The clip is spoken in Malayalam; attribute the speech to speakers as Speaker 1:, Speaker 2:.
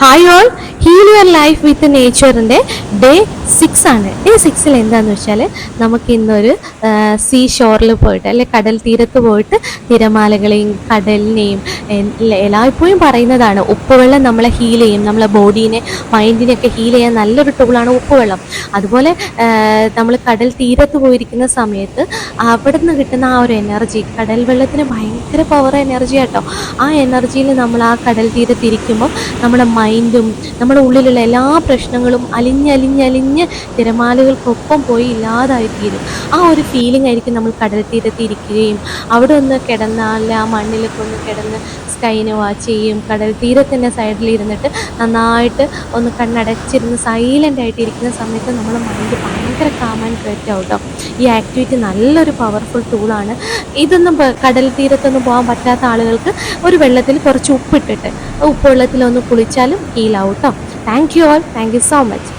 Speaker 1: Hi all, heal your life with നേച്ചറിൻ്റെ ഡേ 6 ആണ്. ഡേ 6 എന്താണെന്ന് വെച്ചാൽ നമുക്ക് ഇന്നൊരു സീ ഷോറിൽ പോയിട്ട് അല്ലെ കടൽ തീരത്ത് പോയിട്ട് തിരമാലകളെയും കടലിനെയും എല്ലായ്പ്പോഴും പറയുന്നതാണ് ഉപ്പുവെള്ളം നമ്മളെ ഹീൽ ചെയ്യും, നമ്മളെ ബോഡീനെ മൈൻഡിനെയൊക്കെ ഹീൽ ചെയ്യാൻ നല്ലൊരു ടൂളാണ് ഉപ്പുവെള്ളം. അതുപോലെ നമ്മൾ കടൽ തീരത്ത് പോയിരിക്കുന്ന സമയത്ത് അവിടെ നിന്ന് കിട്ടുന്ന ആ ഒരു എനർജി, കടൽ വെള്ളത്തിന് ഭയങ്കര പവർ എനർജി കേട്ടോ. ആ എനർജിയിൽ നമ്മൾ ആ കടൽ തീരത്തിരിക്കുമ്പോൾ നമ്മുടെ മൈൻഡും നമ്മുടെ ഉള്ളിലുള്ള എല്ലാ പ്രശ്നങ്ങളും അലിഞ്ഞ് തിരമാലകൾക്കൊപ്പം പോയി ഇല്ലാതായിത്തീരും. ആ ഒരു ഫീലിംഗ് ആയിരിക്കും നമ്മൾ കടൽ തീരത്ത് ഇരിക്കുകയും അവിടെ ഒന്ന് കിടന്നാൽ ആ മണ്ണിലൊക്കെ ഒന്ന് കിടന്ന് സ്കൈനെ വാച്ച് ചെയ്യും. കടൽ തീരത്തിൻ്റെ സൈഡിൽ ഇരുന്നിട്ട് നന്നായിട്ട് ഒന്ന് കണ്ണടച്ചിരുന്ന് സൈലൻ്റ് ആയിട്ട് ഇരിക്കുന്ന സമയത്ത് നമ്മുടെ മൈൻഡ് ഭയങ്കര കാം ആൻഡ് ക്വയറ്റ് ആവും കേട്ടോ. ഈ ആക്ടിവിറ്റി നല്ലൊരു പവർഫുൾ ടൂളാണ്. ഇതൊന്നും കടൽ തീരത്തൊന്നും പോകാൻ പറ്റാത്ത ആളുകൾക്ക് ഒരു വെള്ളത്തിൽ കുറച്ച് ഉപ്പിട്ടിട്ട് ഉപ്പ് വെള്ളത്തിലൊന്ന് കുളിച്ചാലും ഹീലാവും കേട്ടോ. Thank you all, thank you so much.